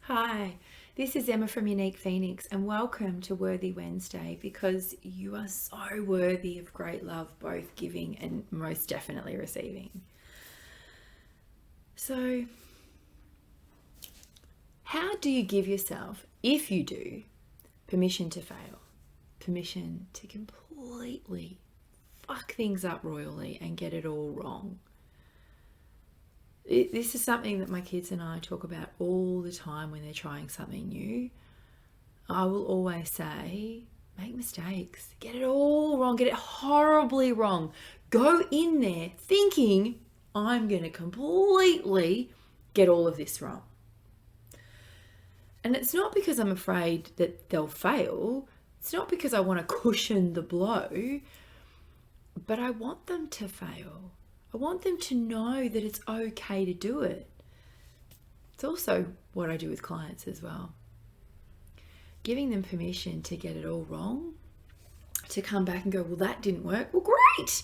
Hi, this is Emma from Unique Phoenix, and welcome to Worthy Wednesday because you are so worthy of great love, both giving and most definitely receiving. So, how do you give yourself, if you do, permission to fail? Permission to completely fuck things up royally and get it all wrong? This is something that my kids and I talk about all the time when they're trying something new. I will always say, make mistakes, get it all wrong, get it horribly wrong. Go in there thinking, I'm going to completely get all of this wrong. And it's not because I'm afraid that they'll fail. It's not because I want to cushion the blow, but I want them to fail. I want them to know that it's okay to do it. It's also what I do with clients as well. Giving them permission to get it all wrong, to come back and go, well, that didn't work. Well, great.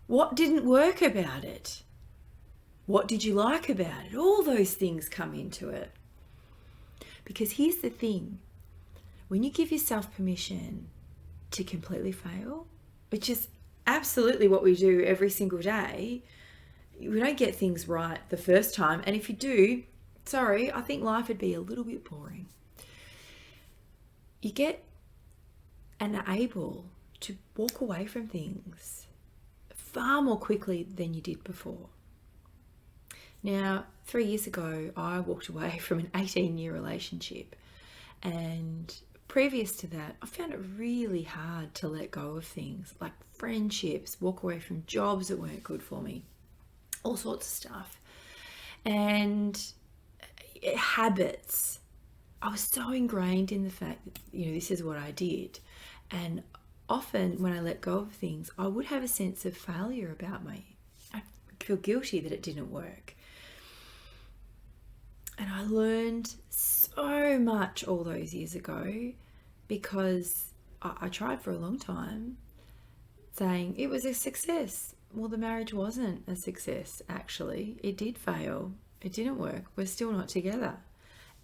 What didn't work about it? What did you like about it? All those things come into it. Because here's the thing. When you give yourself permission to completely fail, which is absolutely what we do every single day, we don't get things right the first time. And if you do, sorry, I think life would be a little bit boring. You get and are able to walk away from things far more quickly than you did before. Now, 3 years ago, I walked away from an 18-year relationship. And previous to that, I found it really hard to let go of things like friendships, walk away from jobs that weren't good for me, all sorts of stuff. And habits. I was so ingrained in the fact that, this is what I did. And often when I let go of things, I would have a sense of failure about I feel guilty that it didn't work. And I learned so much all those years ago because I tried for a long time saying it was a success. Well, the marriage wasn't a success, actually. It did fail. It didn't work. We're still not together.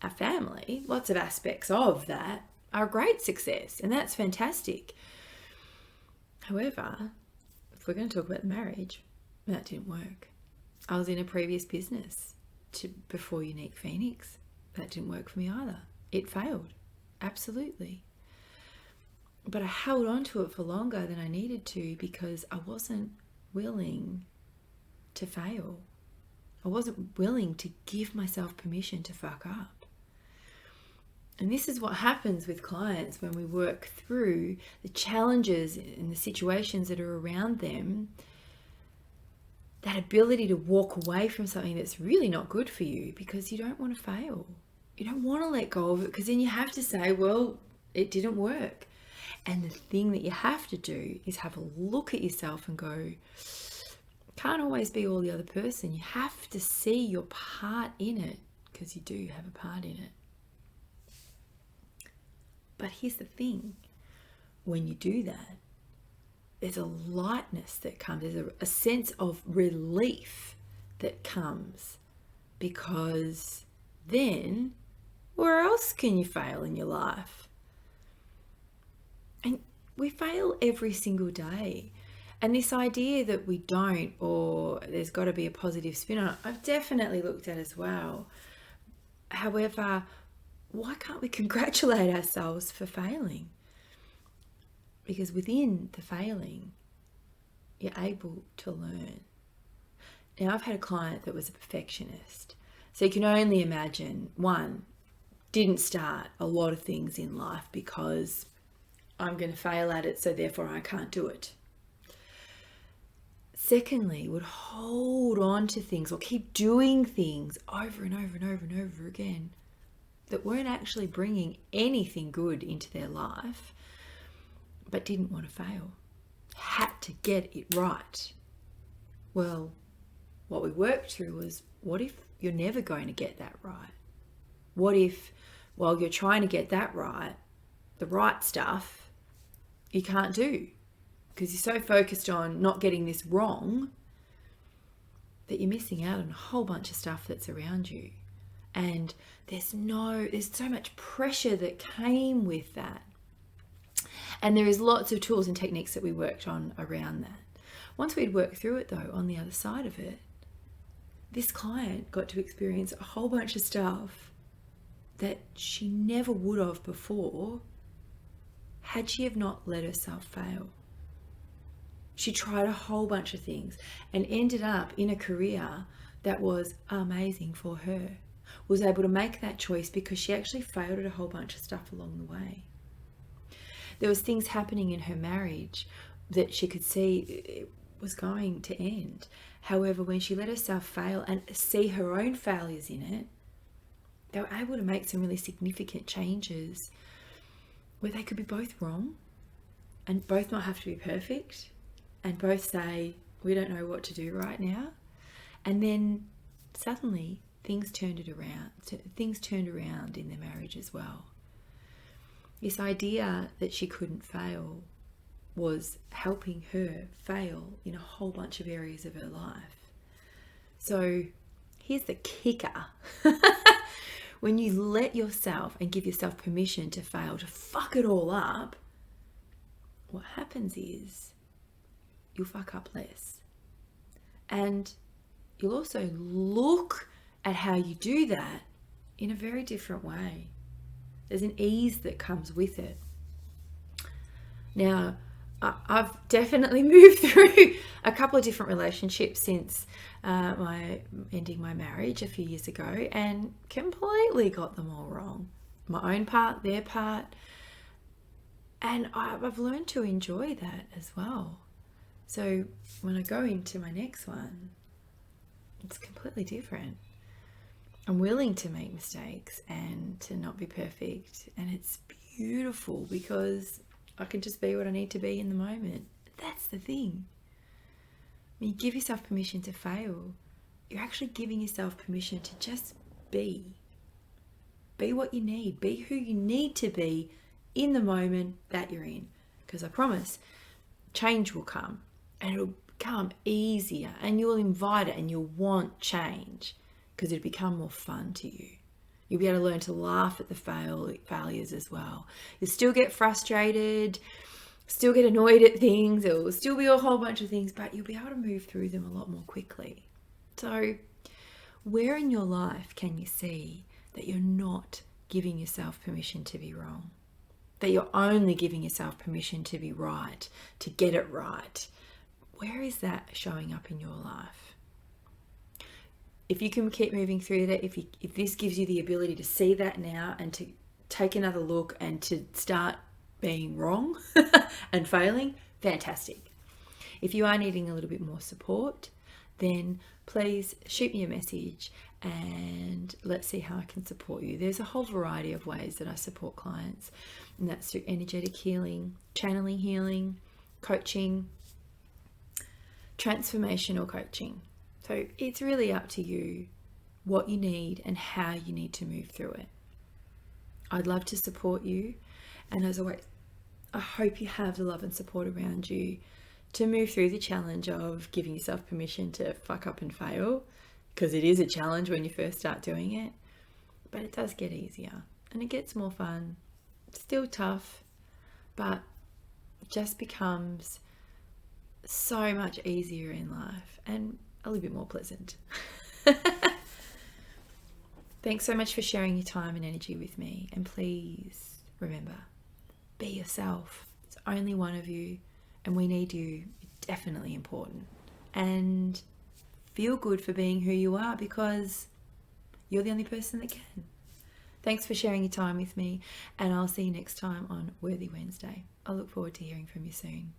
Our family, lots of aspects of that are a great success, and that's fantastic. However, if we're going to talk about marriage, that didn't work. I was in a previous business before Unique Phoenix. That didn't work for me either. It failed. Absolutely. But I held on to it for longer than I needed to because I wasn't willing to fail. I wasn't willing to give myself permission to fuck up. And this is what happens with clients when we work through the challenges and the situations that are around them. That ability to walk away from something that's really not good for you because you don't want to fail. You don't want to let go of it because then you have to say, well, it didn't work. And the thing that you have to do is have a look at yourself and go, can't always be all the other person. You have to see your part in it because you do have a part in it. But here's the thing. When you do that, there's a lightness that comes. There's a sense of relief that comes because then where else can you fail in your life? And we fail every single day. And this idea that we don't, or there's got to be a positive spin on it, I've definitely looked at as well. However, why can't we congratulate ourselves for failing? Because within the failing, you're able to learn. Now, I've had a client that was a perfectionist. So you can only imagine, one, didn't start a lot of things in life because I'm going to fail at it, so therefore I can't do it. Secondly, would hold on to things or keep doing things over and over and over and over again that weren't actually bringing anything good into their life, but didn't want to fail, had to get it right. Well, what we worked through was, what if you're never going to get that right? What if, while you're trying to get that right, the right stuff you can't do because you're so focused on not getting this wrong that you're missing out on a whole bunch of stuff that's around you. And there's so much pressure that came with that. And there is lots of tools and techniques that we worked on around that. Once we'd worked through it though, on the other side of it, this client got to experience a whole bunch of stuff that she never would have before had she have not let herself fail. She tried a whole bunch of things and ended up in a career that was amazing for her. Was able to make that choice because she actually failed at a whole bunch of stuff along the way. There was things happening in her marriage that she could see it was going to end. However, when she let herself fail and see her own failures in it, they were able to make some really significant changes where they could be both wrong and both not have to be perfect and both say, we don't know what to do right now. And then suddenly things turned around in their marriage as well. This idea that she couldn't fail was helping her fail in a whole bunch of areas of her life. So here's the kicker. When you let yourself and give yourself permission to fail, to fuck it all up, what happens is you'll fuck up less. And you'll also look at how you do that in a very different way. There's an ease that comes with it. Now, I've definitely moved through a couple of different relationships since ending my marriage a few years ago and completely got them all wrong. My own part, their part. And I've learned to enjoy that as well. So when I go into my next one, it's completely different. I'm willing to make mistakes and to not be perfect. And it's beautiful because I can just be what I need to be in the moment. That's the thing. When you give yourself permission to fail, you're actually giving yourself permission to just be. Be what you need. Be who you need to be in the moment that you're in. Because I promise, change will come. And it'll become easier. And you'll invite it and you'll want change. Because it'll become more fun to you. You'll be able to learn to laugh at the failures as well. You'll still get frustrated, still get annoyed at things. There will still be a whole bunch of things, but you'll be able to move through them a lot more quickly. So where in your life can you see that you're not giving yourself permission to be wrong? That you're only giving yourself permission to be right, to get it right? Where is that showing up in your life? If you can keep moving through that, if this gives you the ability to see that now and to take another look and to start being wrong and failing, fantastic. If you are needing a little bit more support, then please shoot me a message and let's see how I can support you. There's a whole variety of ways that I support clients, and that's through energetic healing, channeling healing, coaching, transformational coaching. So it's really up to you what you need and how you need to move through it. I'd love to support you. And as always, I hope you have the love and support around you to move through the challenge of giving yourself permission to fuck up and fail. Because it is a challenge when you first start doing it. But it does get easier and it gets more fun. It's still tough, but it just becomes so much easier in life. And a little bit more pleasant. Thanks so much for sharing your time and energy with me. And please remember, be yourself. It's only one of you and we need you. You're definitely important. And feel good for being who you are because you're the only person that can. Thanks for sharing your time with me and I'll see you next time on Worthy Wednesday. I look forward to hearing from you soon.